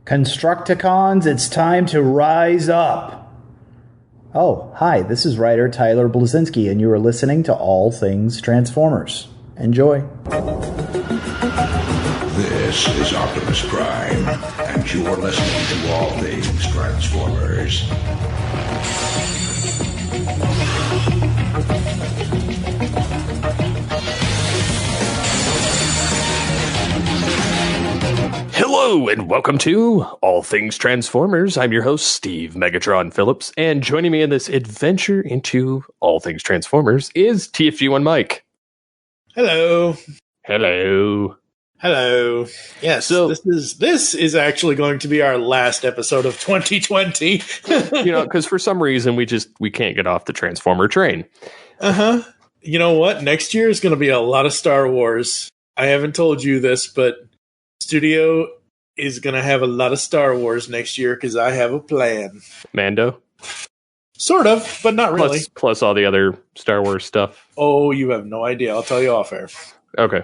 Constructicons, it's time to rise up. Oh, hi, this is writer Tyler Blazinski, and you are listening to All Things Transformers. Enjoy. This is Optimus Prime, and you're listening to All Things Transformers. Hello and welcome to All Things Transformers. I'm your host, Steve Megatron Phillips, and joining me in this adventure into All Things Transformers is TFG1 Mike. Hello. Hello. Hello. Yes, so this is actually going to be our last episode of 2020. Because for some reason we can't get off the Transformer train. You know what? Next year is going to be a lot of Star Wars. I haven't told you this, but Studio is going to have a lot of Star Wars next year because I have a plan. Mando? Sort of, but not really. Plus all the other Star Wars stuff. Oh, you have no idea. I'll tell you off air. Okay.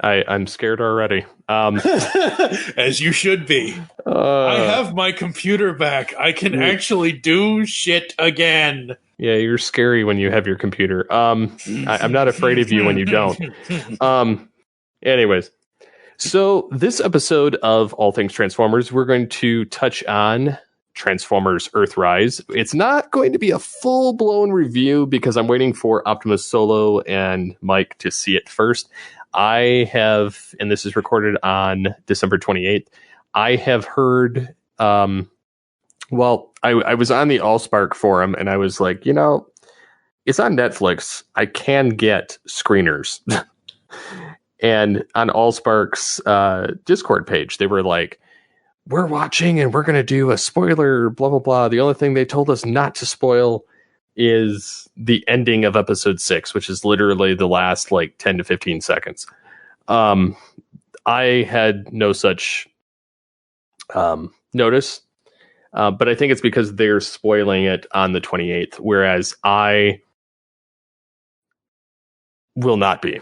I'm scared already. As you should be. I have my computer back. I can actually do shit again. Yeah, you're scary when you have your computer. I'm not afraid of you when you don't. Anyways. So this episode of All Things Transformers, we're going to touch on Transformers Earthrise. It's not going to be a full-blown review because I'm waiting for Optimus Solo and Mike to see it first. I have, and this is recorded on December 28th, I have heard, I was on the Allspark forum and I was like, it's on Netflix. I can get screeners. And on Allspark's Discord page, they were like, we're watching and we're going to do a spoiler, blah, blah, blah. The only thing they told us not to spoil is the ending of episode 6, which is literally the last 10 to 15 seconds. I had no such notice, but I think it's because they're spoiling it on the 28th, whereas I will not be.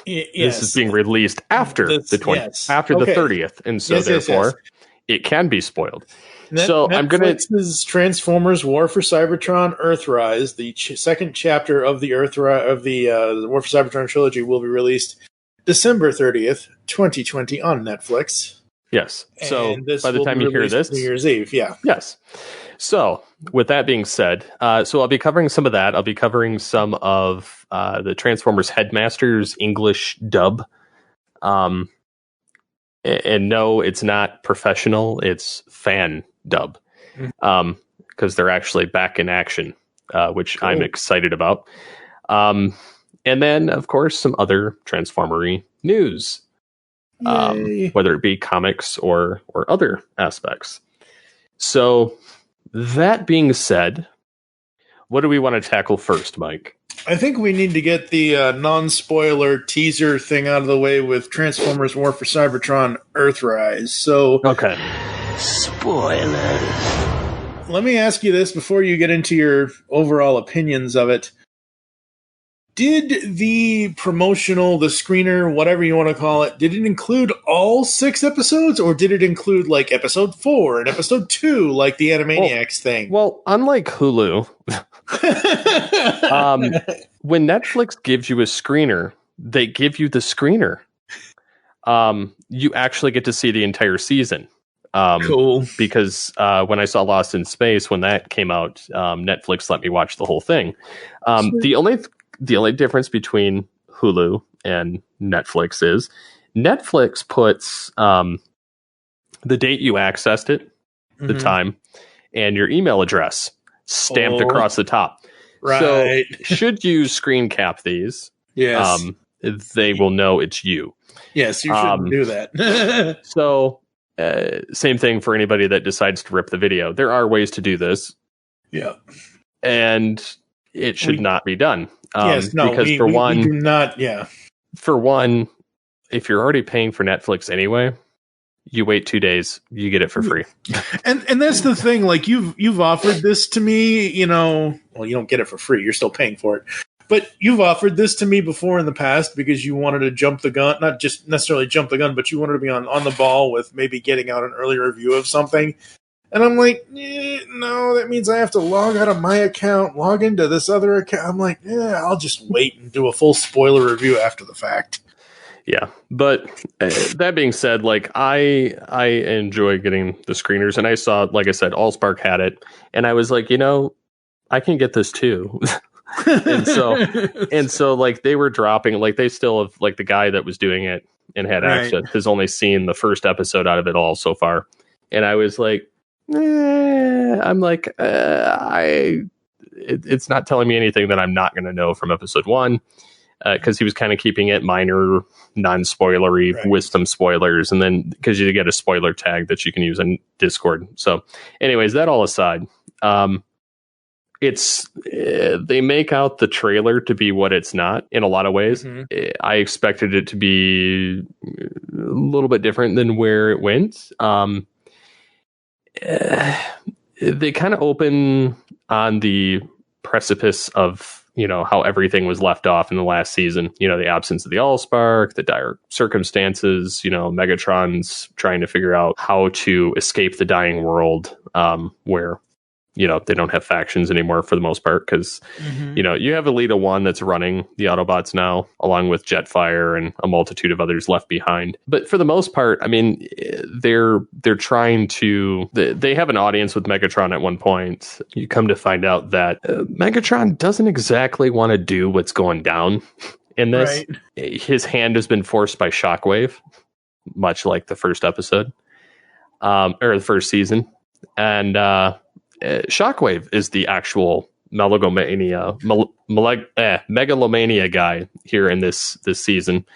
Yes. This is being released after the 30th, and so therefore it can be spoiled. So Netflix I'm gonna Transformers: War for Cybertron, Earthrise, the second chapter of the the War for Cybertron trilogy, will be released December 30th, 2020 on Netflix. Yes. So by the time you hear this, New Year's Eve. Yeah. Yes. So with that being said, so I'll be covering some of that. I'll be covering some of the Transformers Headmasters English dub. And no, it's not professional. It's fan dub. Because they're actually back in action, which cool. I'm excited about. And then, of course, some other Transformery news. Whether it be comics or other aspects. So that being said, what do we want to tackle first, Mike? I think we need to get the non-spoiler teaser thing out of the way with Transformers War for Cybertron Earthrise. So, okay. Spoilers. Let me ask you this before you get into your overall opinions of it. Did the promotional, the screener, whatever you want to call it, did it include all 6 episodes, or did it include episode 4 and episode 2, like the Animaniacs thing? Well, unlike Hulu, when Netflix gives you a screener, they give you the screener. You actually get to see the entire season. Cool. Because when I saw Lost in Space, when that came out, Netflix let me watch the whole thing. The only difference between Hulu and Netflix is Netflix puts the date you accessed it, the time, and your email address stamped across the top. Right. So should you screen cap these, yes. They will know it's you. Yes, you shouldn't do that. So same thing for anybody that decides to rip the video. There are ways to do this. Yeah. And it should not be done. Yes, no, because we do not, yeah. For one, if you're already paying for Netflix anyway, you wait 2 days, you get it for free. And that's the thing, you've offered this to me, well, you don't get it for free, you're still paying for it. But you've offered this to me before in the past because you wanted to jump the gun, not just necessarily jump the gun, but you wanted to be on the ball with maybe getting out an early review of something. And I'm like, no, that means I have to log out of my account, log into this other account. I'm like, I'll just wait and do a full spoiler review after the fact. Yeah, but that being said, like I enjoy getting the screeners, and I saw, like I said, Allspark had it, and I was like, I can get this too. and so like they were dropping, like they still have, like the guy that was doing it and had access has only seen the first episode out of it all so far, and I was like, I'm like, it's not telling me anything that I'm not going to know from episode 1. Because he was kind of keeping it minor, non-spoilery, with some spoilers, and then because you get a spoiler tag that you can use in Discord. So, anyways, that all aside, it's they make out the trailer to be what it's not in a lot of ways. Mm-hmm. I expected it to be a little bit different than where it went. They kind of open on the precipice of how everything was left off in the last season, the absence of the Allspark, the dire circumstances, Megatron's trying to figure out how to escape the dying world, where, they don't have factions anymore for the most part. Cause, you have Elita 1 that's running the Autobots now, along with Jetfire and a multitude of others left behind. But for the most part, I mean, they're trying to, they have an audience with Megatron at one point. You come to find out that Megatron doesn't exactly want to do what's going down in this. Right. His hand has been forced by Shockwave, much like the first episode, or the first season. And, Shockwave is the actual megalomania guy here in this season,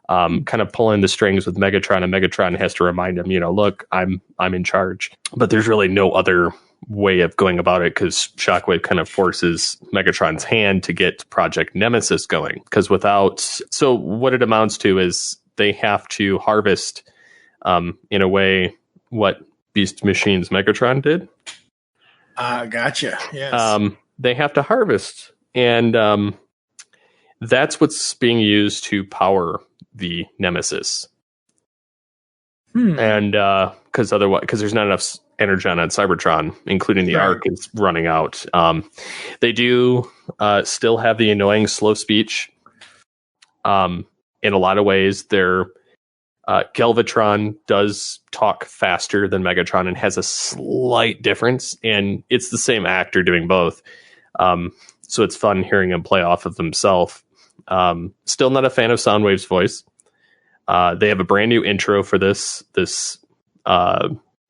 kind of pulling the strings with Megatron, and Megatron has to remind him, look, I'm in charge. But there's really no other way of going about it, because Shockwave kind of forces Megatron's hand to get Project Nemesis going. Because so what it amounts to is they have to harvest, in a way, what Beast Machine's Megatron did. Gotcha. Yes. They have to harvest, and that's what's being used to power the Nemesis. And because there's not enough energon on Cybertron, including the Arc, is running out. They do still have the annoying slow speech. In a lot of ways, they're Galvatron does talk faster than Megatron and has a slight difference, and it's the same actor doing both. So it's fun hearing him play off of himself. Still not a fan of Soundwave's voice. They have a brand new intro for this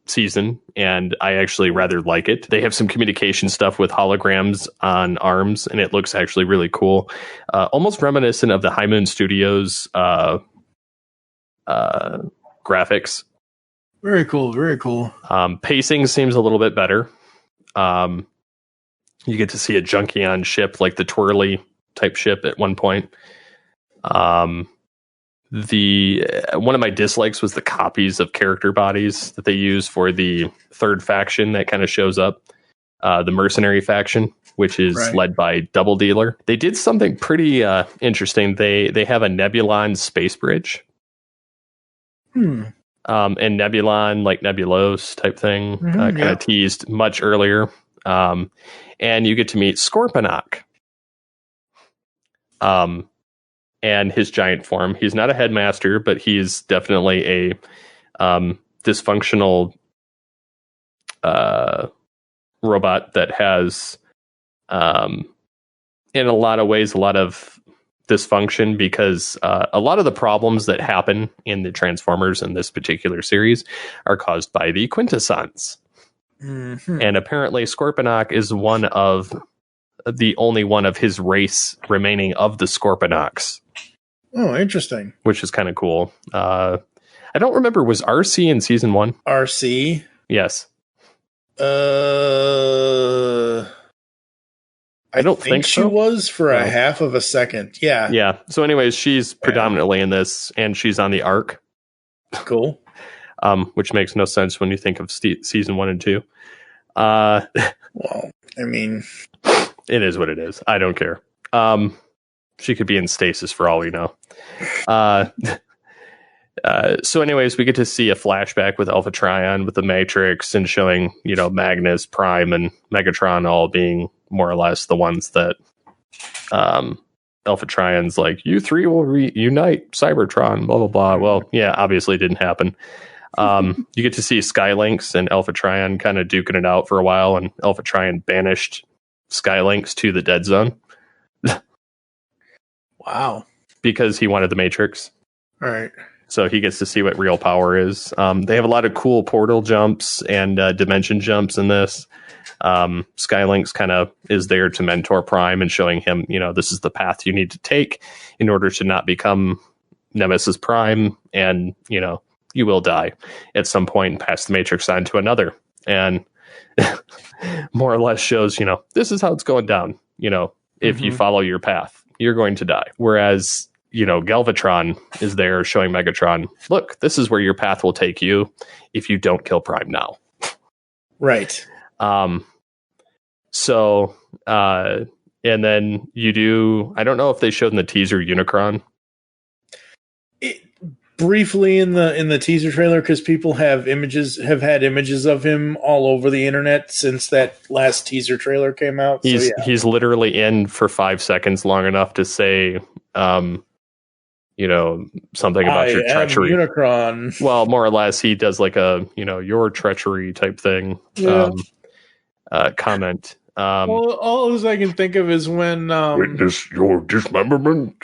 season, and I actually rather like it. They have some communication stuff with holograms on arms, and it looks actually really cool. Almost reminiscent of the High Moon Studios graphics. Very cool. Pacing seems a little bit better. You get to see a Junkion ship, like the twirly type ship at one point. One of my dislikes was the copies of character bodies that they use for the third faction that kind of shows up, the mercenary faction, which is led by Double Dealer. They did something pretty interesting. They have a Nebulon space bridge. And Nebulon, like Nebulos type thing, kind of teased much earlier. And you get to meet Scorponok. And his giant form. He's not a headmaster, but he's definitely a dysfunctional robot that has, in a lot of ways, a lot of dysfunction, because a lot of the problems that happen in the Transformers in this particular series are caused by the Quintessons. Mm-hmm. And apparently Scorponok is the only one of his race remaining of the Scorponoks. Oh, interesting. Which is kind of cool. I don't remember, was RC in season 1? RC? Yes. I don't think she so. Was for a half of a second. Yeah. Yeah. So anyways, she's predominantly in this, and she's on the Ark. Cool. Which makes no sense when you think of season 1 and 2. Well, I mean, it is what it is. I don't care. She could be in stasis for all we know. So anyways, we get to see a flashback with Alpha Trion with the Matrix and showing, Magnus, Prime, and Megatron all being more or less the ones that Alpha Trion's like, you three will reunite Cybertron, blah, blah, blah. Well, yeah, obviously didn't happen. You get to see Skylynx and Alpha Trion kind of duking it out for a while, and Alpha Trion banished Skylynx to the dead zone. Wow. Because he wanted the Matrix. All right. So he gets to see what real power is. They have a lot of cool portal jumps and dimension jumps in this. Skylynx kind of is there to mentor Prime and showing him, this is the path you need to take in order to not become Nemesis Prime. And, you will die at some point and pass the Matrix on to another. And more or less shows, this is how it's going down. If you follow your path, you're going to die. Whereas, Galvatron is there showing Megatron, look, this is where your path will take you if you don't kill Prime now. Right. So, and then you do, I don't know if they showed in the teaser Unicron. Briefly in the teaser trailer, because people have had images of him all over the internet since that last teaser trailer came out. He's literally in for 5 seconds, long enough to say, something about your treachery. Unicron. Well, more or less, he does like a, your treachery type thing. Yeah. Comment. All I can think of is when witness your dismemberment.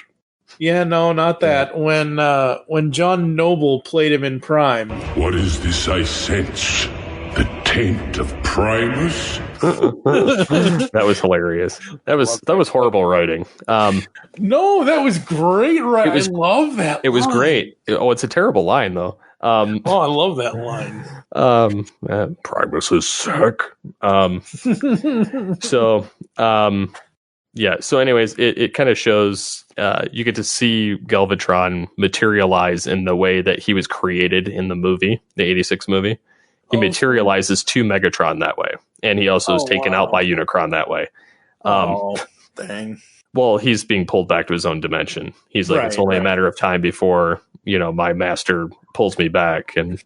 Yeah, no, not that. When John Noble played him in Prime. What is this I sense? The taint of Primus? That was hilarious. That was horrible writing. No, that was great. Right, I love that. It was great. It's a terrible line though. I love that line. Primus is sick. Yeah. So anyways, it kind of shows you get to see Galvatron materialize in the way that he was created in the movie, the 86 movie. He materializes to Megatron that way. And he also is taken out by Unicron that way. Dang. Well, he's being pulled back to his own dimension. He's like, it's only a matter of time before, my master pulls me back. And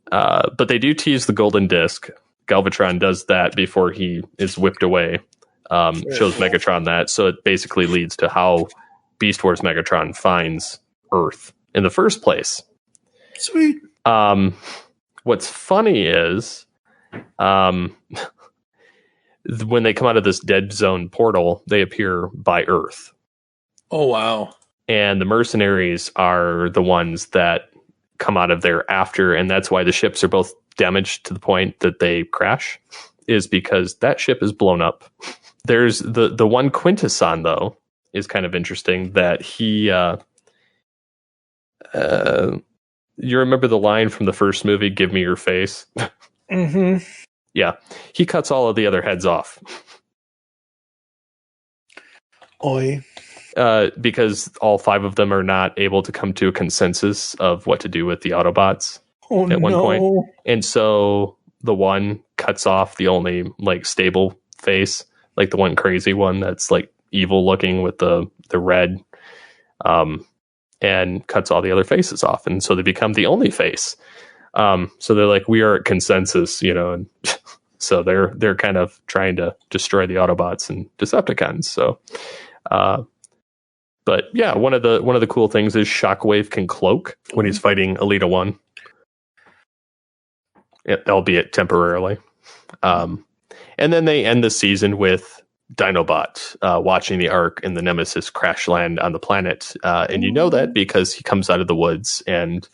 but they do tease the golden disc. Galvatron does that before he is whipped away. Shows Megatron that. So it basically leads to how Beast Wars Megatron finds Earth in the first place. Sweet. What's funny is when they come out of this dead zone portal, they appear by Earth. Oh, wow. And the mercenaries are the ones that come out of there after, and that's why the ships are both damaged to the point that they crash, is because that ship is blown up. There's the one Quintesson, though, is kind of interesting that he... you remember the line from the first movie, "Give me your face"? Mm-hmm. Yeah. He cuts all of the other heads off. Oi. Because all 5 of them are not able to come to a consensus of what to do with the Autobots at one point. And so the one cuts off the only stable face, like the one crazy one that's evil looking with the red, and cuts all the other faces off. And so they become the only face. So they're like, we are at consensus, and so they're kind of trying to destroy the Autobots and Decepticons. So, but yeah, one of the cool things is Shockwave can cloak when he's fighting Elita 1, albeit temporarily. And then they end the season with Dinobot watching the Ark and the Nemesis crash land on the planet. And you know that because he comes out of the woods and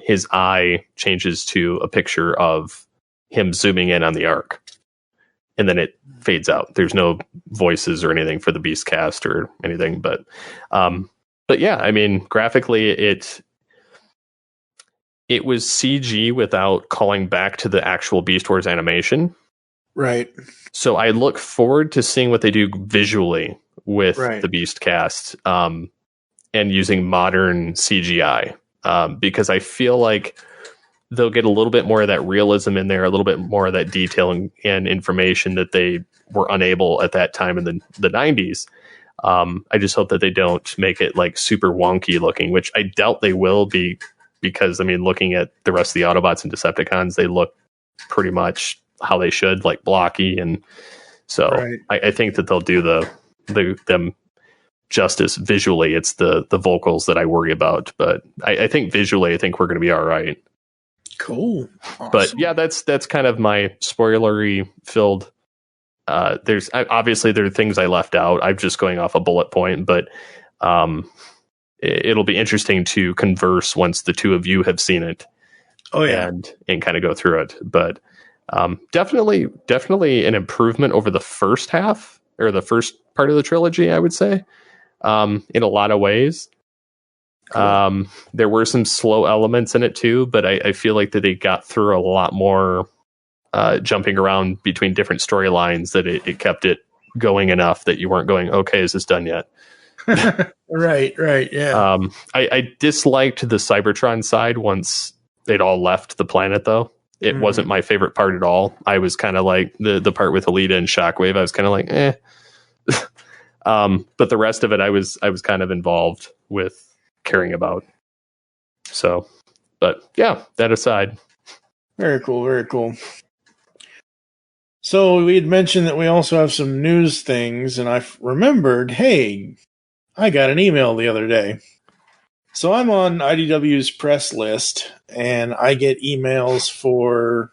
his eye changes to a picture of him zooming in on the Ark. And then it fades out. There's no voices or anything for the Beast cast or anything. But yeah, I mean, graphically, it was CG without calling back to the actual Beast Wars animation. Right. So I look forward to seeing what they do visually with the Beast cast and using modern CGI because I feel like they'll get a little bit more of that realism in there, a little bit more of that detail and information that they were unable at that time in the 90s. I just hope that they don't make it like super wonky looking, which I doubt they will be, because I mean, looking at the rest of the Autobots and Decepticons, they look pretty much how they should, like blocky, and so Right. I think that they'll do them justice visually. It's the vocals that I worry about, but I think visually, I think we're going to be all right. Cool. Awesome. But yeah, that's kind of my spoilery filled. There's obviously there are things I left out. I'm just going off a bullet point, but it'll be interesting to converse once the two of you have seen it. Oh yeah, and kind of go through it. But definitely an improvement over the first half, or the first part of the trilogy, I would say, in a lot of ways. Cool. There were some slow elements in it too, but I feel like that they got through a lot more jumping around between different storylines, that it kept it going enough that you weren't going, okay, is this done yet? Right, yeah. I disliked the Cybertron side once they'd all left the planet, though. It wasn't my favorite part at all. I was kind of like the part with Alita and Shockwave. I was kind of like, eh. But the rest of it, I was kind of involved with caring about. So, but yeah, that aside. Very cool, very cool. So we had mentioned that we also have some news things, and I remembered, hey, I got an email the other day. So I'm on IDW's press list, and I get emails for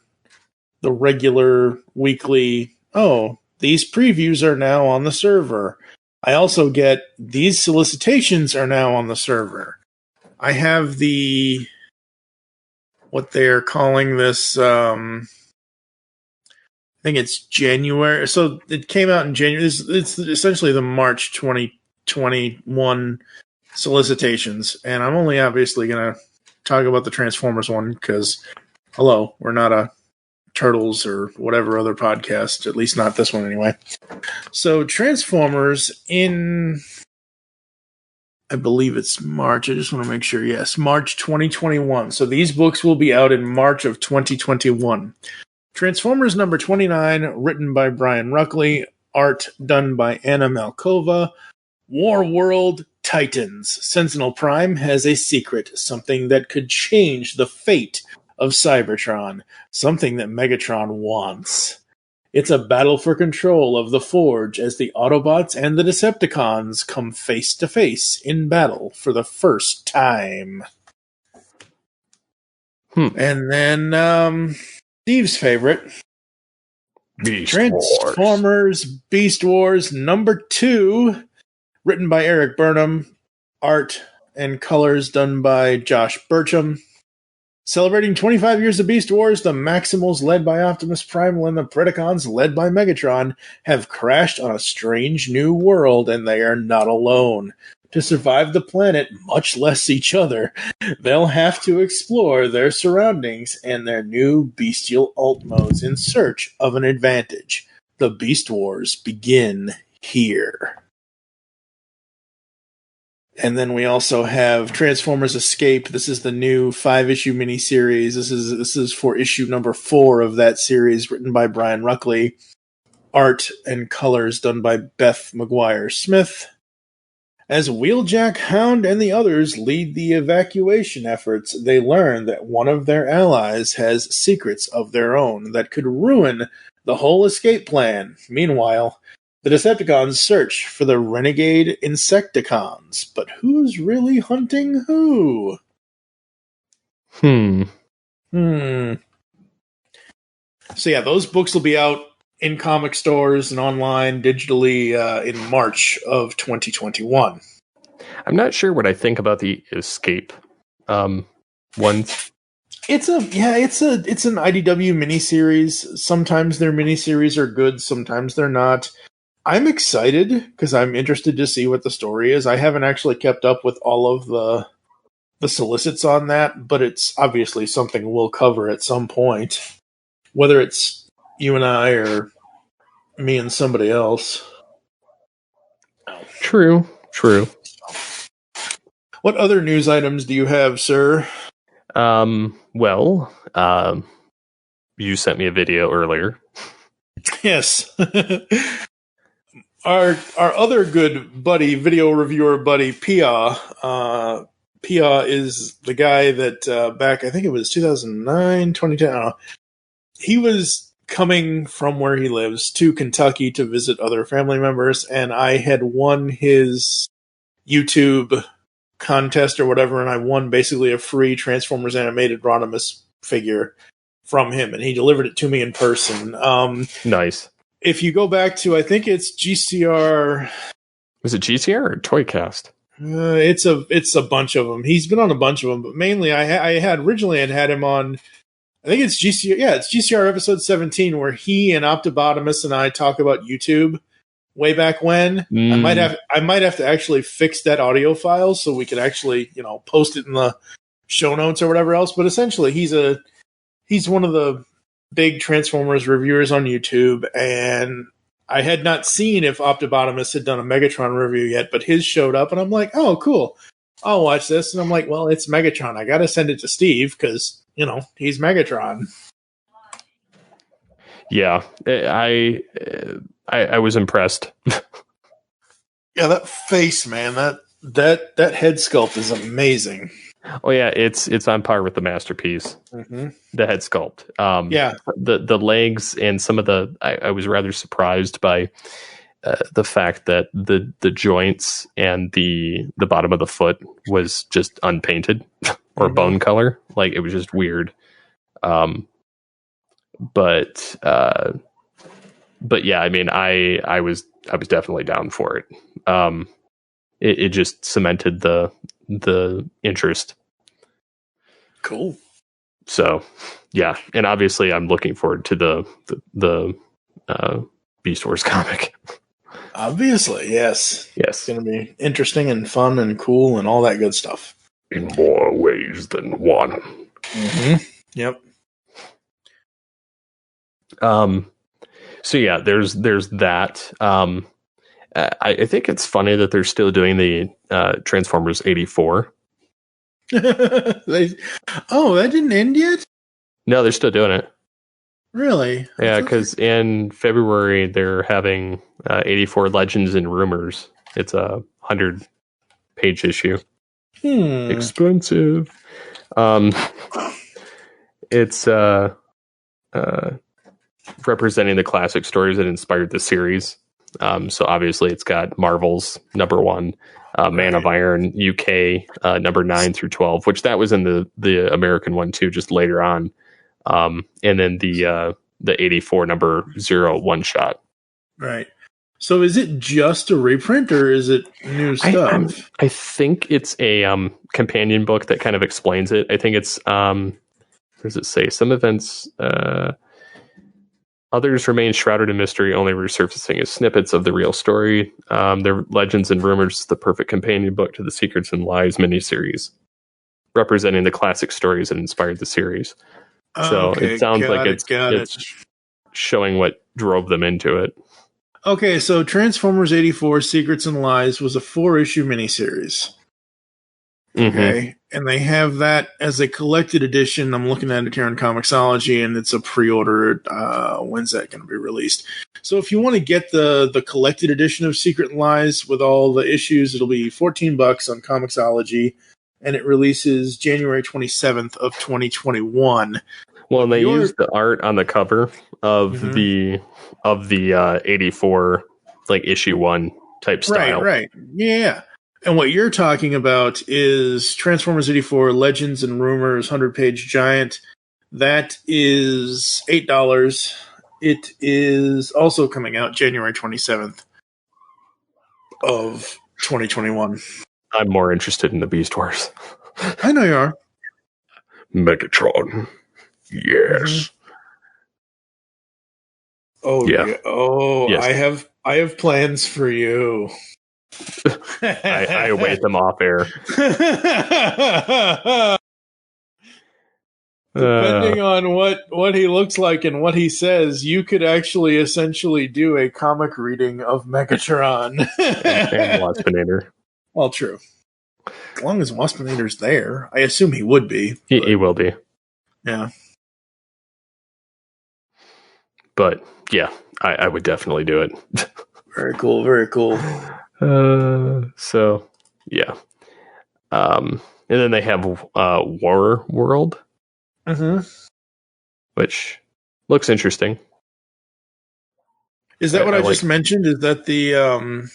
the regular weekly, oh, these previews are now on the server. I also get, these solicitations are now on the server. I have what they're calling this, I think it's January. So it came out in January. It's essentially the March 2021 solicitations. And I'm only obviously going to talk about the Transformers one because, hello, we're not a Turtles or whatever other podcast, at least not this one anyway. So Transformers in, I believe it's March. I just want to make sure. Yes, March 2021. So these books will be out in March of 2021. Transformers number 29, written by Brian Ruckley, art done by Anna Malkova. War World Titans. Sentinel Prime has a secret, something that could change the fate of Cybertron, something that Megatron wants. It's a battle for control of the Forge as the Autobots and the Decepticons come face to face in battle for the first time. And then, Steve's favorite, Transformers Beast Wars number 2, written by Eric Burnham, art and colors done by Josh Burcham. Celebrating 25 years of Beast Wars, the Maximals, led by Optimus Primal, and the Predacons, led by Megatron, have crashed on a strange new world, and they are not alone. To survive the planet, much less each other, they'll have to explore their surroundings and their new bestial alt modes in search of an advantage. The Beast Wars begin here. And then we also have Transformers Escape. This is the new 5-issue miniseries. This is for issue number 4 of that series, written by Brian Ruckley. Art and colors done by Beth McGuire-Smith. As Wheeljack, Hound, and the others lead the evacuation efforts, they learn that one of their allies has secrets of their own that could ruin the whole escape plan. Meanwhile, the Decepticons search for the renegade Insecticons, but who's really hunting who? So yeah, those books will be out in comic stores and online digitally in March of 2021. I'm not sure what I think about the Escape ones. It's an IDW miniseries. Sometimes their miniseries are good, sometimes they're not. I'm excited because I'm interested to see what the story is. I haven't actually kept up with all of the solicits on that, but it's obviously something we'll cover at some point. Whether it's you and I or me and somebody else. True. What other news items do you have, sir? Well, You sent me a video earlier. Yes. Our other good buddy, video reviewer buddy, Pia. Pia is the guy that back, I think it was 2009, 2010. I don't know. He was coming from where he lives to Kentucky to visit other family members, and I had won his YouTube contest or whatever, and I won basically a free Transformers animated Rodimus figure from him, and he delivered it to me in person. Nice. If you go back to, I think it's GCR. Was it GCR or Toycast? It's a bunch of them. He's been on a bunch of them, but mainly I had him on. I think it's GCR. Yeah, it's GCR episode 17 where he and Optibotimus and I talk about YouTube way back when. I might have to actually fix that audio file so we could actually post it in the show notes or whatever else. But essentially, he's one of the big Transformers reviewers on YouTube, and I had not seen if Optibotimus had done a Megatron review yet, but his showed up, and I'm like, oh, cool. I'll watch this. And I'm like, well, it's Megatron. I got to send it to Steve because, he's Megatron. Yeah, I was impressed. Yeah, that face, man, that head sculpt is amazing. Oh yeah, it's on par with the masterpiece. Mm-hmm. The head sculpt. Yeah, the legs and some of the. I was rather surprised by the fact that the joints and the bottom of the foot was just unpainted or bone color. Like it was just weird. But yeah, I mean, I was definitely down for it. It just cemented the interest. Cool. So yeah, and obviously I'm looking forward to the Beast Wars comic. Obviously, yes. Yes. It's going to be interesting and fun and cool and all that good stuff. In more ways than one. Mm-hmm. Yep. So yeah, there's that. I think it's funny that they're still doing the Transformers 84. That didn't end yet? No, they're still doing it. Really? Yeah, because in February they're having 84 Legends and Rumors. It's a 100-page issue. Expensive. It's representing the classic stories that inspired the series. So obviously it's got Marvel's #1, Man of Iron UK number 9 through 12, which that was in the American one too, just later on. And then the 84 number 0 one shot. Right. So is it just a reprint or is it new stuff? I think it's a companion book that kind of explains it. I think it's where does it say? Some events others remain shrouded in mystery, only resurfacing as snippets of the real story. Their Legends and Rumors, the perfect companion book to the Secrets and Lies miniseries, representing the classic stories that inspired the series. So it sounds like it's showing what drove them into it. Okay, so Transformers 84 Secrets and Lies was a 4-issue miniseries. Okay, and they have that as a collected edition. I'm looking at it here on Comixology, and it's a pre-order. When's that going to be released? So if you want to get the collected edition of Secret and Lies with all the issues, it'll be $14 on Comixology, and it releases January 27th of 2021. Well, and they used the art on the cover of the 84 like issue 1 type style. Right. Yeah. And what you're talking about is Transformers 84 Legends and Rumors 100-page giant. That is $8. It is also coming out January 27th of 2021. I'm more interested in the Beast Wars. I know you are. Megatron. Yes. Oh yeah. Oh, yes. I have plans for you. I await them off air. Depending on what he looks like and what he says, you could actually essentially do a comic reading of Megatron. and Waspinator. Well, true. As long as Waspinator's there, I assume he would be. He will be. Yeah. But yeah, I would definitely do it. Very cool. Very cool. So yeah. And then they have War World, which looks interesting. Is that what I just mentioned? Is that the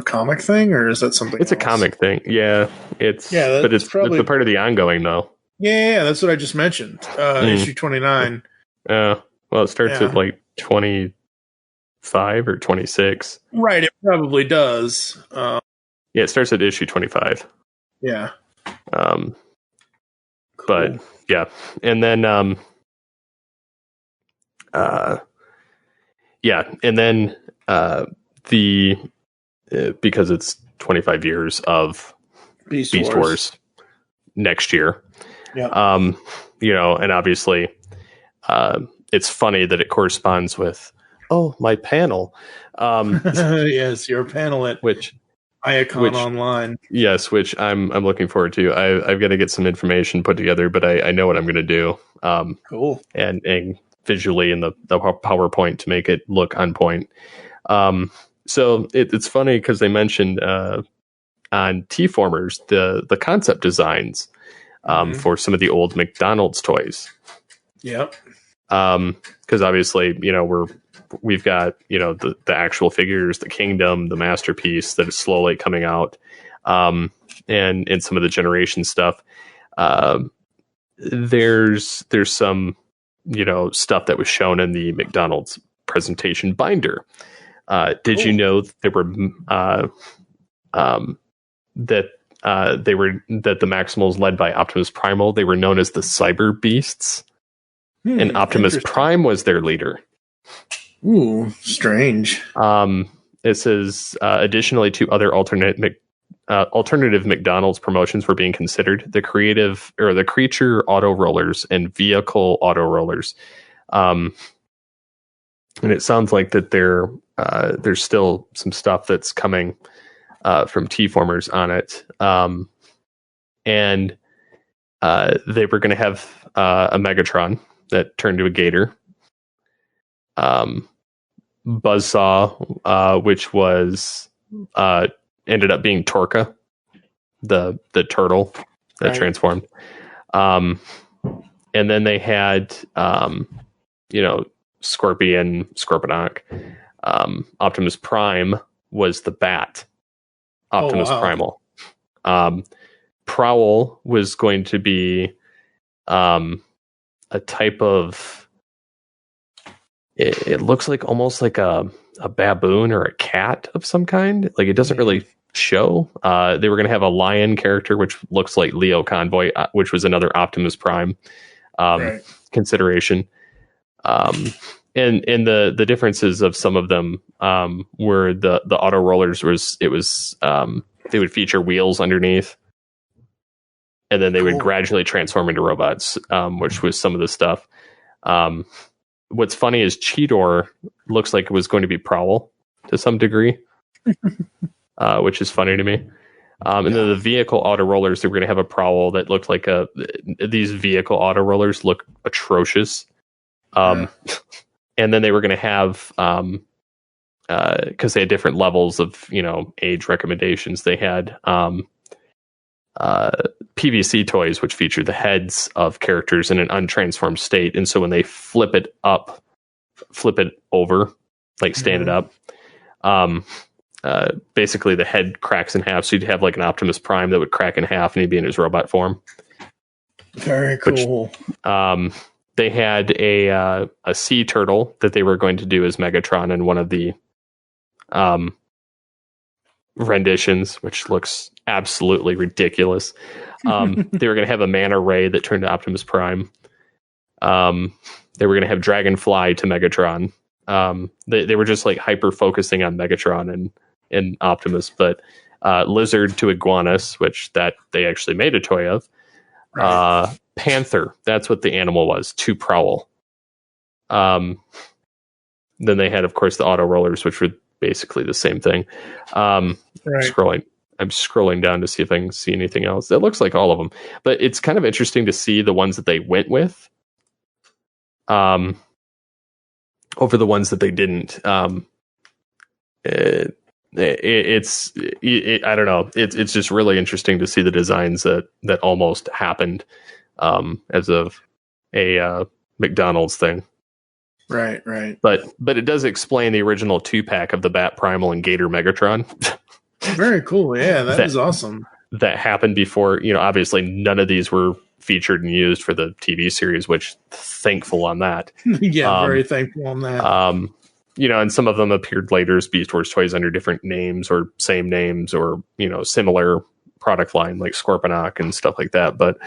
comic thing, or is that something? It's else? A comic thing. Yeah, but it's probably a part of the ongoing though. Yeah, that's what I just mentioned. Issue 29. Well, it starts at like 25 or 26. Right, it probably does. Yeah, it starts at issue 25. Yeah. Cool. But yeah, and then because it's 25 years of Beast Wars next year. Yeah. And obviously, it's funny that it corresponds with my panel. Yes, your panel at Iacon Online. Yes, which I'm looking forward to. I've got to get some information put together, but I know what I'm going to do. Cool. And visually in the PowerPoint to make it look on point. So it's funny because they mentioned on T-Formers the concept designs for some of the old McDonald's toys. Yep. Because obviously, we've got the actual figures, the Kingdom, the Masterpiece that is slowly coming out, and some of the generation stuff. There's some stuff that was shown in the McDonald's presentation binder. Did you know there were that the Maximals led by Optimus Primal? They were known as the Cyber Beasts, and Optimus Prime was their leader. Ooh, strange. It says additionally, two other alternative McDonald's promotions were being considered: the creature auto rollers and vehicle auto rollers. And it sounds like that there's still some stuff that's coming from T-Formers on it. And they were going to have a Megatron that turned to a gator. Buzzsaw, which was ended up being Torka, the turtle that transformed. And then they had Scorpion, Scorponok. Optimus Prime was the bat. Optimus Primal. Prowl was going to be a type of. It looks like almost like a baboon or a cat of some kind. Like it doesn't really show. They were going to have a lion character, which looks like Leo Convoy, which was another Optimus Prime consideration. And the differences of some of them were the auto rollers they would feature wheels underneath, and then they would gradually transform into robots, which was some of the stuff. What's funny is Cheetor looks like it was going to be Prowl to some degree, which is funny to me. And then the vehicle auto rollers, they were going to have a Prowl that looked like these vehicle auto rollers look atrocious. And then they were going to have, because they had different levels of, age recommendations, they had PVC toys, which feature the heads of characters in an untransformed state. And so when they flip it over, like stand it up, basically the head cracks in half. So you'd have like an Optimus Prime that would crack in half and he'd be in his robot form. Very cool. Which, they had a sea turtle that they were going to do as Megatron in one of the renditions, which looks absolutely ridiculous. They were going to have a manta ray that turned to Optimus Prime. They were going to have Dragonfly to Megatron. They were just like hyper focusing on Megatron and Optimus, but Lizard to Iguanus, which that they actually made a toy of. Panther, that's what the animal was, to Prowl. Then they had, of course, the auto rollers, which were basically the same thing. I'm scrolling down to see if I can see anything else. It looks like all of them, but it's kind of interesting to see the ones that they went with. over the ones that they didn't. I don't know. It's just really interesting to see the designs that almost happened as of a McDonald's thing. Right. But it does explain the original 2-pack of the Bat Primal and Gator Megatron. Very cool. Yeah, that is awesome. That happened before, obviously none of these were featured and used for the TV series, which thankful on that. Yeah, very thankful on that. And some of them appeared later as Beast Wars toys under different names or same names or, similar product line like Scorponok and stuff like that. But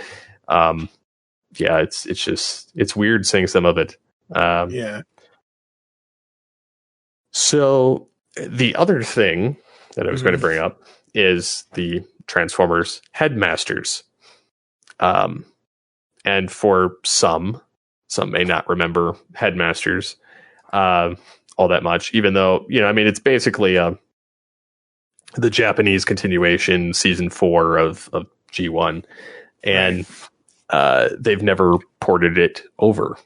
it's weird seeing some of it. Yeah. So the other thing that I was going to bring up is the Transformers Headmasters. And for some may not remember Headmasters all that much, even though, it's basically the Japanese continuation, season 4 of G1. And they've never ported it over,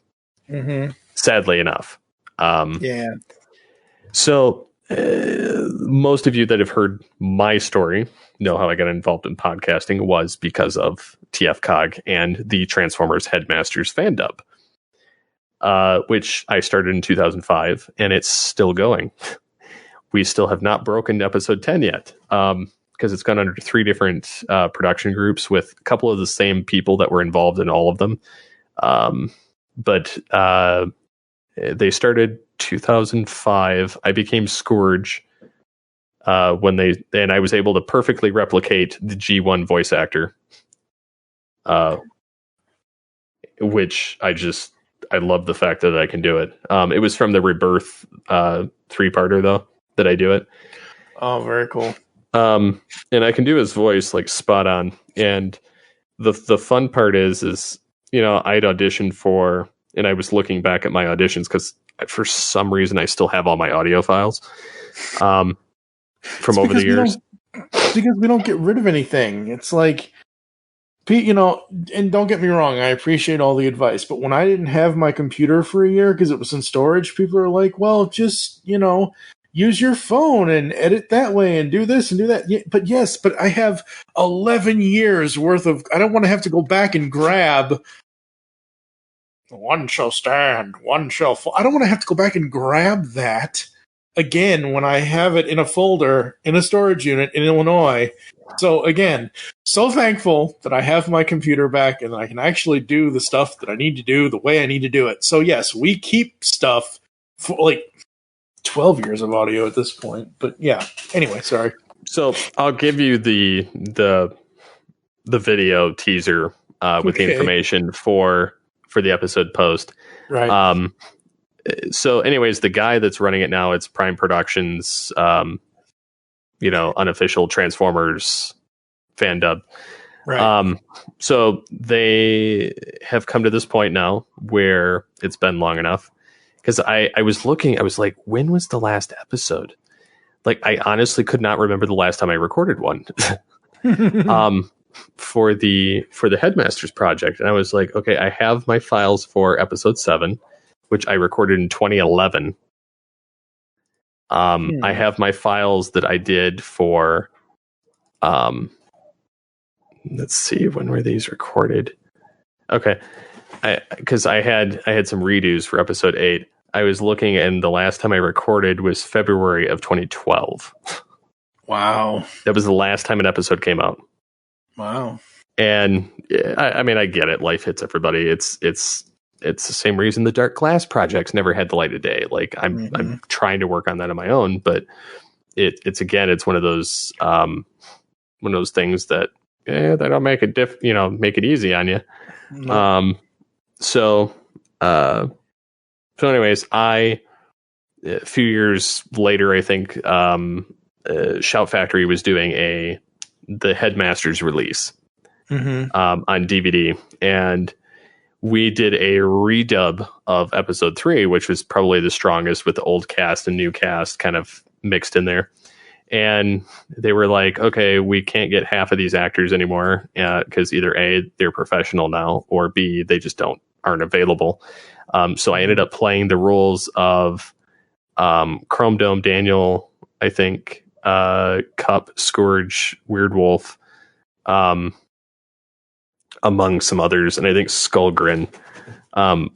sadly enough. Yeah. So most of you that have heard my story know how I got involved in podcasting was because of TFCOG and the Transformers Headmasters fan dub, which I started in 2005, and it's still going. We still have not broken episode 10 yet, because it's gone under 3 different production groups with a couple of the same people that were involved in all of them. But they started 2005. I became Scourge and I was able to perfectly replicate the G1 voice actor, which I love the fact that I can do it. It was from the Rebirth 3-parter though that I do it. Oh, very cool. And I can do his voice like spot on. And the fun part is I'd auditioned for, and I was looking back at my auditions because for some reason I still have all my audio files from over the years. Because we don't get rid of anything. It's like, and don't get me wrong, I appreciate all the advice, but when I didn't have my computer for a year because it was in storage, people are like, well, just, use your phone and edit that way and do this and do that. Yeah, but I have 11 years worth of, I don't want to have to go back and grab one shall stand, one shall fall. I don't want to have to go back and grab that again when I have it in a folder in a storage unit in Illinois. So again, so thankful that I have my computer back and that I can actually do the stuff that I need to do the way I need to do it. So yes, we keep stuff for like 12 years of audio at this point. But yeah, anyway, sorry. So I'll give you the video teaser with the information for the episode post. Right. So anyways, the guy that's running it now, it's Prime Productions, unofficial Transformers fan dub. Right. So they have come to this point now where it's been long enough. Because I was looking, I was like, when was the last episode? Like, I honestly could not remember the last time I recorded one. For the Headmasters project. And I was like, okay, I have my files for episode 7, which I recorded in 2011. I have my files that I did for, let's see, when were these recorded? Okay. Because I had some redos for episode 8. I was looking, and the last time I recorded was February of 2012. Wow. That was the last time an episode came out. Wow. And I get it. Life hits everybody. It's the same reason the Dark Glass projects never had the light of day. Like I'm trying to work on that on my own, but it's one of those things that they don't make it make it easy on you. No. So anyways, a few years later, I think Shout Factory was doing the Headmasters release on DVD, and we did a redub of episode 3, which was probably the strongest with the old cast and new cast kind of mixed in there. And they were like, okay, we can't get half of these actors anymore because either A, they're professional now, or B, they just don't aren't available. So I ended up playing the roles of Chrome Dome, Daniel, I think, Cup, Scourge, Weird Wolf, among some others, and I think Skullgrin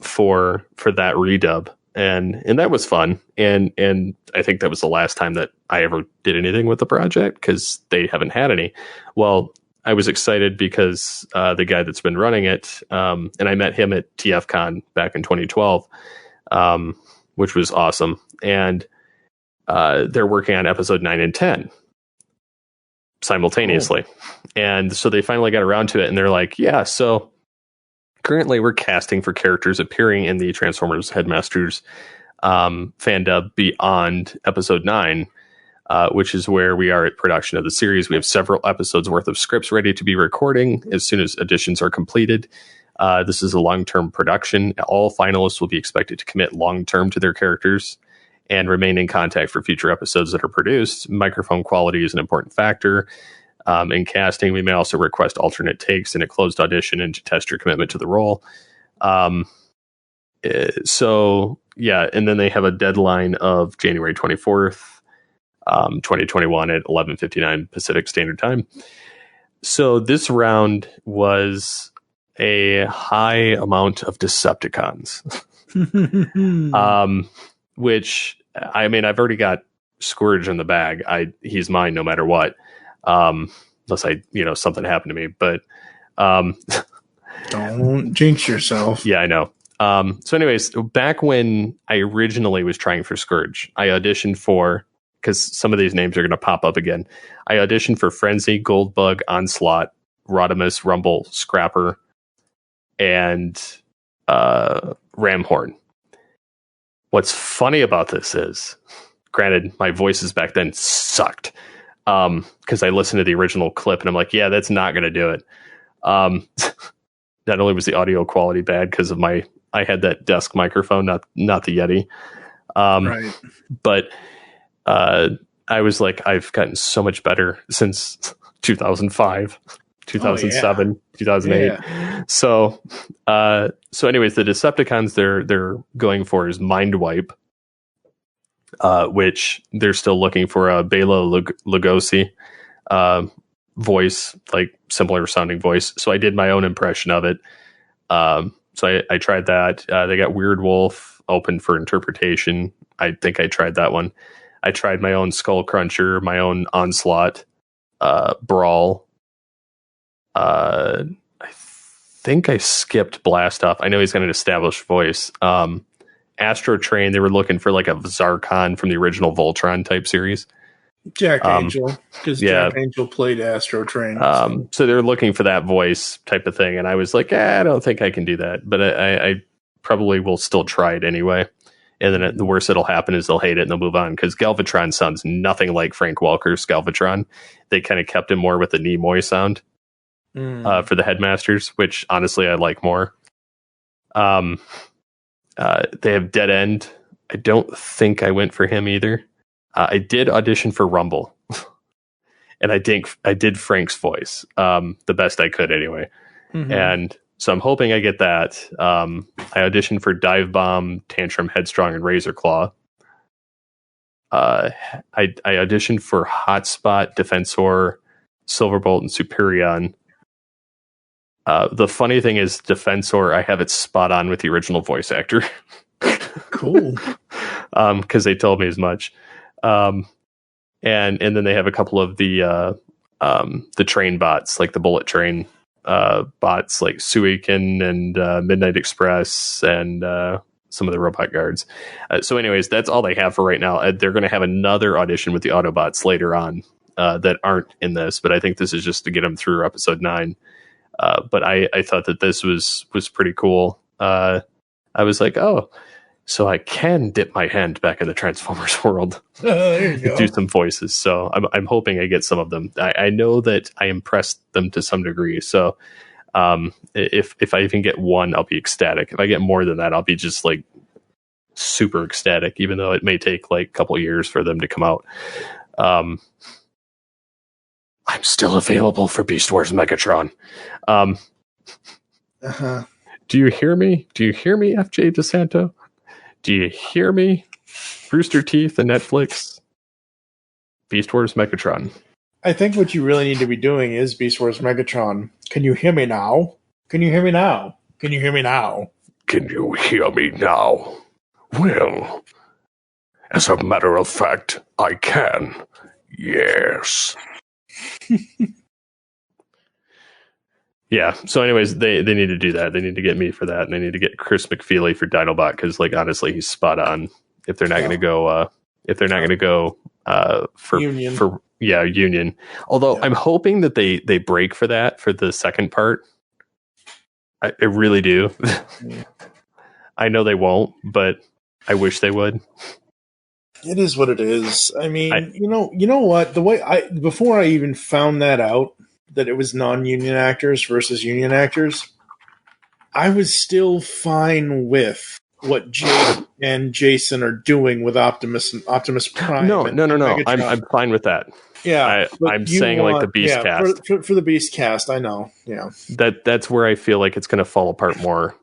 for that redub. And that was fun. And I think that was the last time that I ever did anything with the project because they haven't had any. Well, I was excited because the guy that's been running it, and I met him at TFCon back in 2012, which was awesome. And they're working on episode 9 and 10 simultaneously. And so they finally got around to it, and they're like, yeah, so currently we're casting for characters appearing in the Transformers Headmasters fandub beyond episode 9, which is where we are at production of the series. We have several episodes worth of scripts ready to be recording as soon as additions are completed. This is a long-term production. All finalists will be expected to commit long-term to their characters and remain in contact for future episodes that are produced. Microphone quality is an important factor. In casting, we may also request alternate takes in a closed audition and to test your commitment to the role. So, yeah, and then they have a deadline of January 24th, 2021 at 11:59 Pacific Standard Time. So this round was a high amount of Decepticons, which, I mean, I've already got Scourge in the bag. He's mine no matter what. Unless something happened to me, but, don't jinx yourself. Yeah, I know. So anyways, back when I originally was trying for Scourge, I auditioned for, because some of these names are going to pop up again. I auditioned for Frenzy, Goldbug, Onslaught, Rodimus, Rumble, Scrapper, and, Ramhorn. What's funny about this is, granted, my voices back then sucked. Because I listened to the original clip and I'm like, yeah, that's not going to do it. Not only was the audio quality bad because of I had that desk microphone, not the Yeti. Right. But I was like, I've gotten so much better since 2005, 2007, 2008. Yeah. So anyways, the Decepticons they're going for is Mind Wipe. Which they're still looking for a Bela Lugosi voice, like similar sounding voice. So I did my own impression of it. So I tried that. They got Weird Wolf open for interpretation. I think I tried that one. I tried my own Skull Cruncher, my own Onslaught, Brawl. I think I skipped Blast Off. I know he's got an established voice. Astro Train, they were looking for like a Zarkon from the original Voltron type series. Jack Angel, because Jack Angel played Astro Train. So they're looking for that voice type of thing, and I was like, I don't think I can do that, but I probably will still try it anyway. And then the worst that'll happen is they'll hate it and they'll move on, because Galvatron sounds nothing like Frank Welker's Galvatron. They kind of kept him more with the Nimoy sound for the Headmasters, which honestly I like more. They have Dead End. I don't think I went for him either. I did audition for Rumble, and I did Frank's voice, the best I could anyway. Mm-hmm. And so I'm hoping I get that. I auditioned for Dive Bomb, Tantrum, Headstrong, and Razor Claw. I auditioned for Hotspot, Defensor, Silverbolt, and Superion. The funny thing is, Defensor, I have it spot on with the original voice actor. Cool. Because they told me as much. And then they have a couple of the train bots, like the bullet train bots, like Suiken and Midnight Express and some of the robot guards. So anyways, that's all they have for right now. They're going to have another audition with the Autobots later on that aren't in this, but I think this is just to get them through episode 9. But I thought that this was pretty cool. I was like, oh, so I can dip my hand back in the Transformers world, there you go. Do some voices. So I'm hoping I get some of them. I know that I impressed them to some degree. So if I even get one, I'll be ecstatic. If I get more than that, I'll be just like super ecstatic, even though it may take like a couple of years for them to come out. I'm still available for Beast Wars Megatron. Do you hear me? Do you hear me, FJ DeSanto? Do you hear me? Rooster Teeth and Netflix. Beast Wars Megatron. I think what you really need to be doing is Beast Wars Megatron. Can you hear me now? Can you hear me now? Can you hear me now? Can you hear me now? Well, as a matter of fact, I can. Yes. Yeah. So, anyways, they need to do that. They need to get me for that, and they need to get Chris McFeely for Dinobot because, like, honestly, he's spot on. If they're not going to go, for Union. Although I'm hoping that they break for that for the second part. I really do. I know they won't, but I wish they would. It is what it is. I mean, you know what? The way before I even found that out, that it was non-union actors versus union actors, I was still fine with what Jake and Jason are doing with Optimus Prime. No. I'm fine with that. Yeah, I'm saying like the Beast cast for the Beast cast. I know. Yeah, that's where I feel like it's going to fall apart more.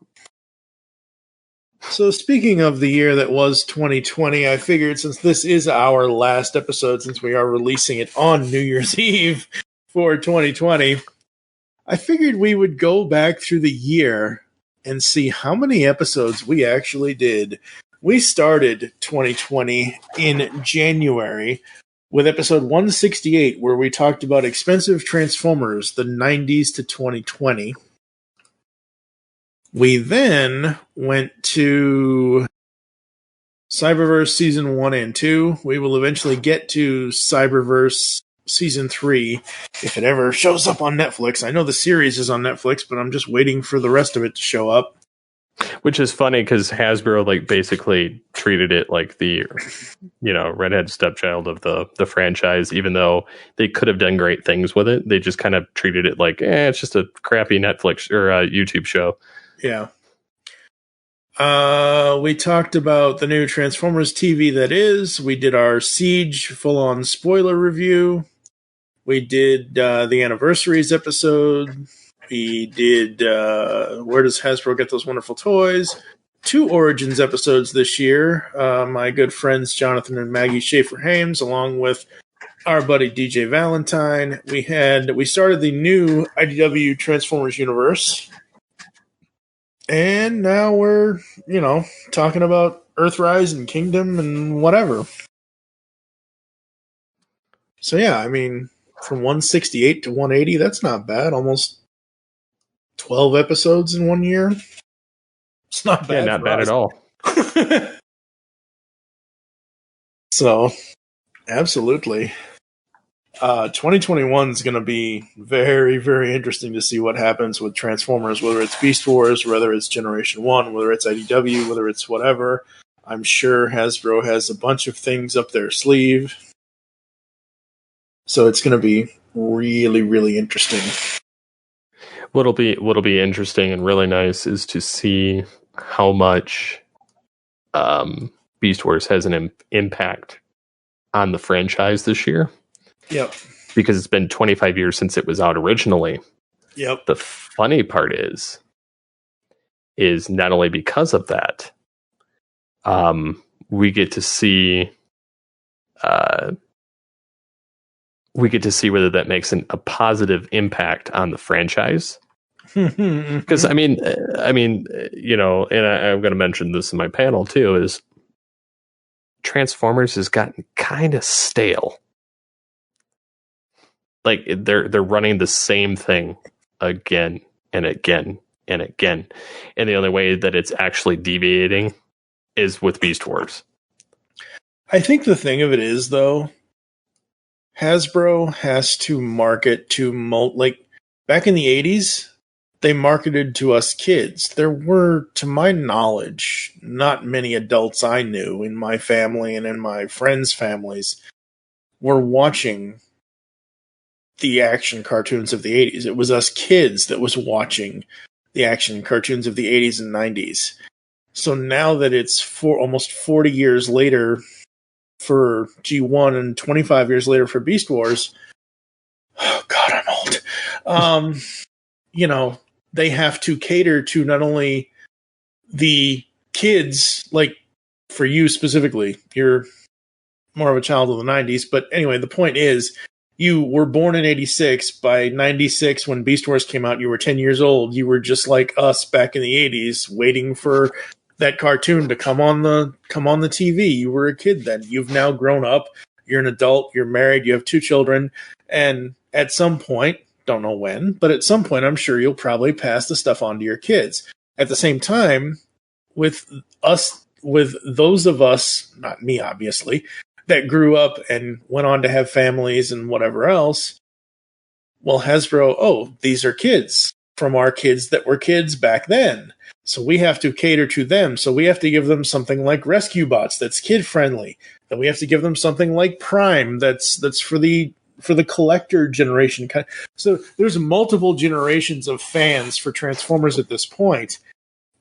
So speaking of the year that was 2020, I figured since this is our last episode, since we are releasing it on New Year's Eve for 2020, I figured we would go back through the year and see how many episodes we actually did. We started 2020 in January with episode 168, where we talked about expensive Transformers, the 90s to 2020. We then went to Cyberverse Season 1 and 2. We will eventually get to Cyberverse Season 3 if it ever shows up on Netflix. I know the series is on Netflix, but I'm just waiting for the rest of it to show up. Which is funny because Hasbro like basically treated it like the, redhead stepchild of the franchise, even though they could have done great things with it. They just kind of treated it like, it's just a crappy Netflix or YouTube show. Yeah. We talked about the new Transformers TV that is. We did our Siege full-on spoiler review. We did the Anniversaries episode. We did Where Does Hasbro Get Those Wonderful Toys? 2 Origins episodes this year. My good friends Jonathan and Maggie Schaefer-Hames, along with our buddy DJ Valentine. We started the new IDW Transformers universe. And now we're, talking about Earthrise and Kingdom and whatever. So yeah, I mean, from 168 to 180, that's not bad. Almost 12 episodes in 1 year. It's not bad. Yeah, not bad at all. So, absolutely. 2021 is going to be very, very interesting to see what happens with Transformers, whether it's Beast Wars, whether it's Generation 1, whether it's IDW, whether it's whatever. I'm sure Hasbro has a bunch of things up their sleeve. So it's going to be really, really interesting. What'll be interesting and really nice is to see how much Beast Wars has an impact on the franchise this year. Yep. Because it's been 25 years since it was out originally. Yep. The funny part is not only because of that, we get to see whether that makes a positive impact on the franchise. Because I'm going to mention this in my panel too, is Transformers has gotten kind of stale. Like they're running the same thing again and again and again, and the only way that it's actually deviating is with Beast Wars. I think the thing of it is, though, Hasbro has to market to like back in the 80s, they marketed to us kids. There were, to my knowledge, not many adults I knew in my family and in my friends' families were watching the action cartoons of the 80s. It was us kids that was watching the action cartoons of the 80s and 90s. So now that it's almost 40 years later for G1 and 25 years later for Beast Wars, oh God, I'm old. they have to cater to not only the kids, like for you specifically, you're more of a child of the 90s, but anyway, the point is, you were born in 86. By 96, when Beast Wars came out, you were 10 years old. You were just like us back in the 80s, waiting for that cartoon to come on the TV. You were a kid then. You've now grown up. You're an adult. You're married. You have 2 children. And at some point, don't know when, but at some point, I'm sure you'll probably pass the stuff on to your kids. At the same time, with those of us, not me, obviously, that grew up and went on to have families and whatever else, well, Hasbro, these are kids from our kids that were kids back then. So we have to cater to them. So we have to give them something like Rescue Bots that's kid friendly. Then we have to give them something like Prime that's for the collector generation. So there's multiple generations of fans for Transformers at this point.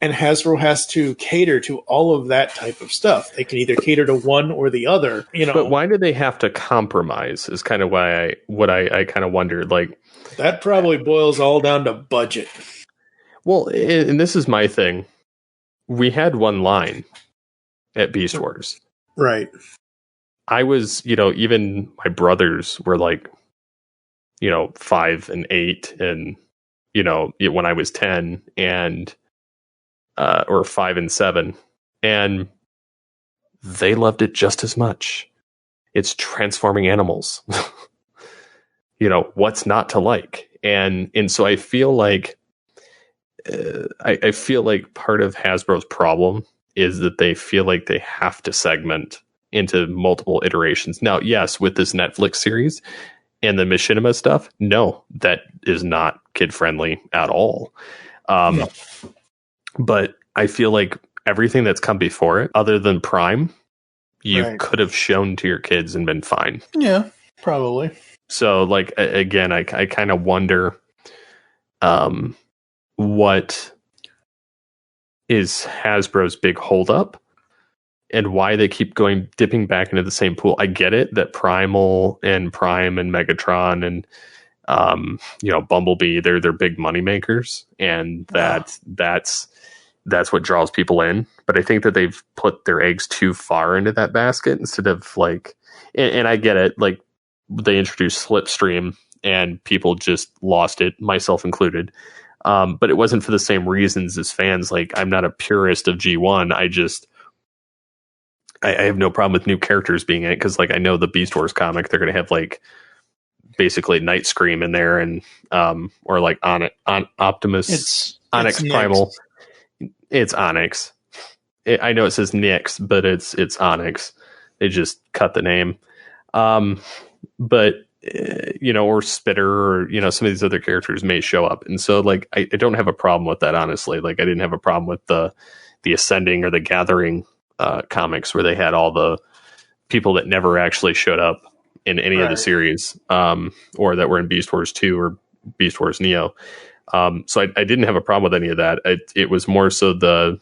And Hasbro has to cater to all of that type of stuff. They can either cater to one or the other, But why do they have to compromise? Is kind of why I kind of wondered. Like, that probably boils all down to budget. Well, and this is my thing. We had one line at Beast Wars, right? I was, even my brothers were like, 5 and 8, and when I was 10 and. Or 5 and 7, and they loved it just as much. It's transforming animals. What's not to like? And so I feel like I feel like part of Hasbro's problem is that they feel like they have to segment into multiple iterations. Now, yes, with this Netflix series and the Machinima stuff, no, that is not kid friendly at all. No. But I feel like everything that's come before it, other than Prime, you could have shown to your kids and been fine. Yeah, probably. So, like, again, I kind of wonder what is Hasbro's big holdup and why they keep dipping back into the same pool. I get it that Primal and Prime and Megatron and Bumblebee, they're big money makers, and that's what draws people in. But I think that they've put their eggs too far into that basket instead of like, and I get it, like they introduced Slipstream and people just lost it, myself included. But it wasn't for the same reasons as fans. Like, I'm not a purist of G1. I have no problem with new characters being in it, because like I know the Beast Wars comic, they're going to have like basically Night Scream in there, and or like on Optimus, Onyx Primal. It's Onyx. I know it says Nyx, but it's Onyx. They just cut the name. But or Spitter, or some of these other characters may show up, and so like I don't have a problem with that, honestly. Like, I didn't have a problem with the Ascending or the Gathering comics, where they had all the people that never actually showed up in any of the series, or that were in Beast Wars 2 or Beast Wars Neo. So I didn't have a problem with any of that. It was more so the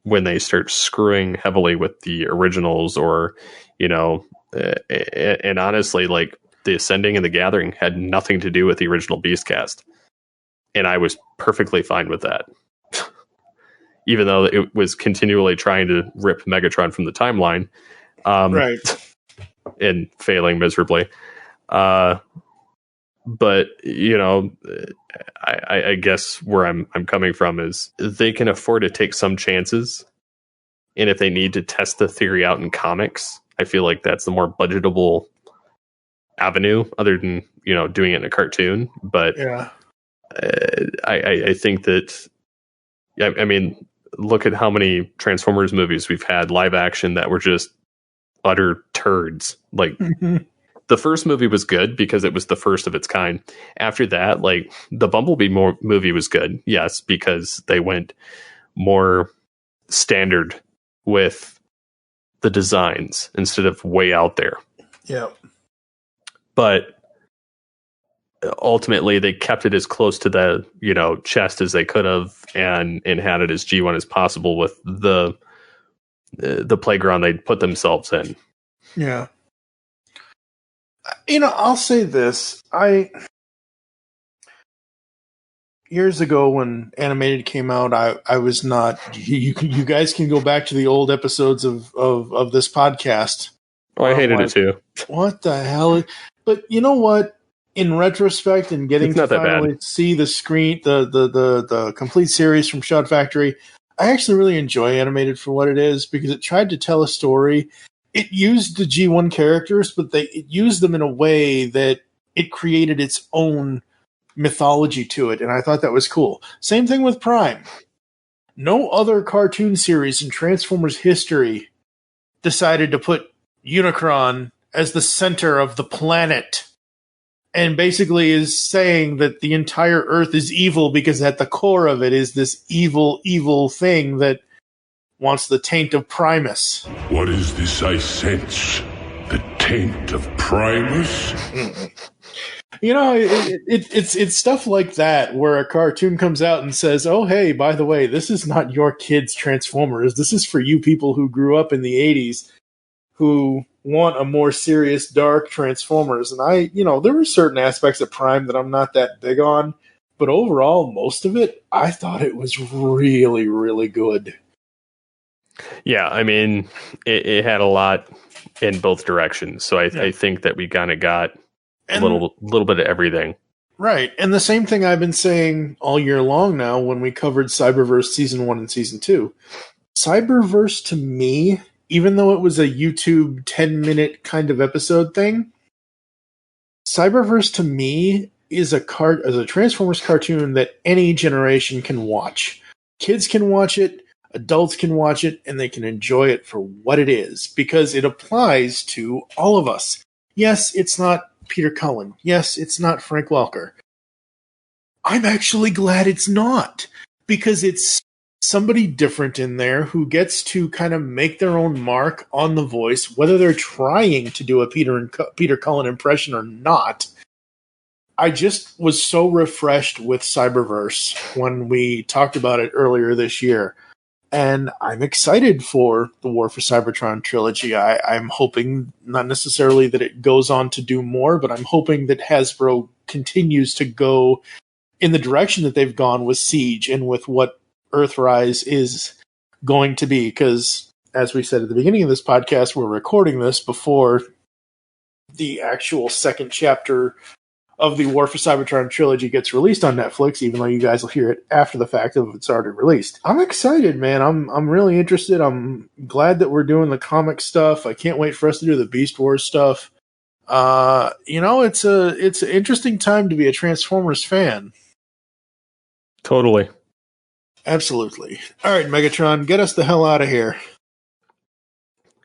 when they start screwing heavily with the originals, or and honestly, like the Ascending and the Gathering had nothing to do with the original Beast cast, and I was perfectly fine with that. Even though it was continually trying to rip Megatron from the timeline, and failing miserably. But I guess where I'm coming from is they can afford to take some chances, and if they need to test the theory out in comics, I feel like that's the more budgetable avenue, other than doing it in a cartoon. But I think that I mean, look at how many Transformers movies we've had live action that were just utter turds. Like. The first movie was good because it was the first of its kind. After that, like the Bumblebee movie was good, yes, because they went more standard with the designs instead of way out there. Yeah. But ultimately, they kept it as close to the chest as they could have, and had it as G1 as possible with the playground they'd put themselves in. Yeah. I'll say this. years ago when animated came out, I was not. You guys can go back to the old episodes of this podcast. Oh, I hated it too. What the hell? But you know what? In retrospect, and getting to finally see the screen, the complete series from Shout Factory, I actually really enjoy animated for what it is, because it tried to tell a story. It used the G1 characters, but it used them in a way that it created its own mythology to it, and I thought that was cool. Same thing with Prime. No other cartoon series in Transformers history decided to put Unicron as the center of the planet, and basically is saying that the entire Earth is evil because at the core of it is this evil thing that wants the taint of Primus. What is this I sense? The taint of Primus? You know, it's stuff like that where a cartoon comes out and says, oh, hey, by the way, this is not your kids' Transformers. This is for you people who grew up in the 80s who want a more serious, dark Transformers. And there were certain aspects of Prime that I'm not that big on, but overall, most of it, I thought it was really, really good. Yeah, I mean, it had a lot in both directions, so I think that we kind of got a little bit of everything. Right, and the same thing I've been saying all year long now when we covered Cyberverse Season 1 and Season 2. Cyberverse, to me, even though it was a YouTube 10-minute kind of episode thing, Cyberverse, to me, is a Transformers cartoon that any generation can watch. Kids can watch it, adults can watch it, and they can enjoy it for what it is, because it applies to all of us. Yes, it's not Peter Cullen. Yes, it's not Frank Welker. I'm actually glad it's not, because it's somebody different in there who gets to kind of make their own mark on the voice, whether they're trying to do a Peter Cullen impression or not. I just was so refreshed with Cyberverse when we talked about it earlier this year. And I'm excited for the War for Cybertron trilogy. I'm hoping not necessarily that it goes on to do more, but I'm hoping that Hasbro continues to go in the direction that they've gone with Siege and with what Earthrise is going to be. Because, as we said at the beginning of this podcast, we're recording this before the actual second chapter of the War for Cybertron trilogy gets released on Netflix, even though you guys will hear it after the fact of it's already released. I'm excited, man. I'm really interested. I'm glad that we're doing the comic stuff. I can't wait for us to do the Beast Wars stuff. It's an interesting time to be a Transformers fan. Totally. Absolutely. All right, Megatron, get us the hell out of here.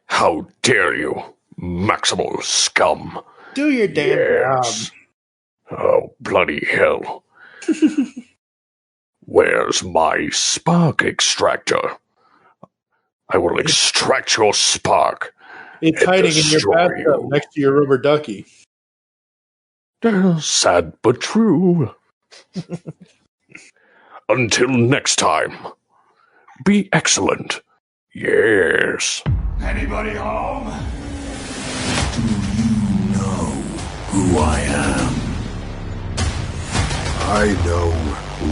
How dare you, Maximal scum. Do your damn job. Oh, bloody hell. Where's my spark extractor? I will extract your spark. It's hiding in your bathtub next to your rubber ducky. Sad but true. Until next time, be excellent. Yes. Anybody home? Do you know who I am? I know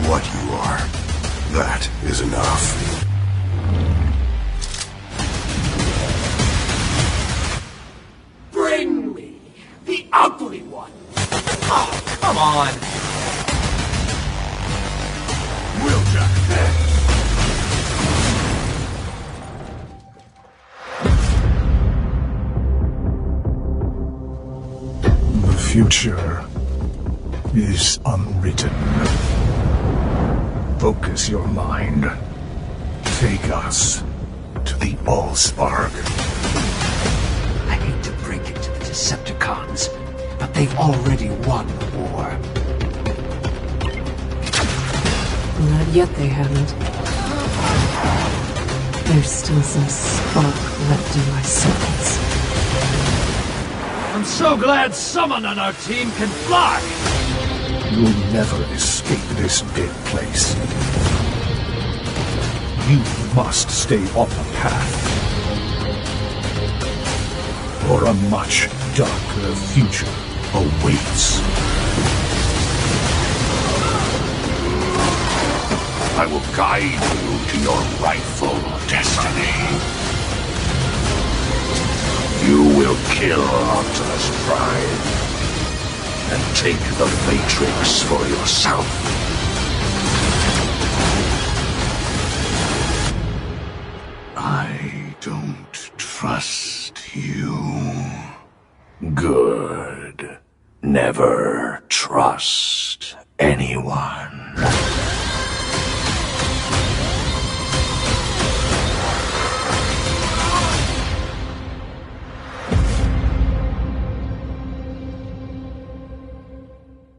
what you are. That is enough. Bring me the ugly one. Oh, come on. Wheeljack. The future is unwritten. Focus your mind. Take us to the Allspark. I hate to break it to the Decepticons, but they've already won the war. Not yet, they haven't. There's still some spark left in my sockets. I'm so glad someone on our team can fly! You'll never escape this dead place. You must stay on the path. Or a much darker future awaits. I will guide you to your rightful destiny. You will kill Optimus Prime and take the Matrix for yourself. I don't trust you. Good. Never trust anyone.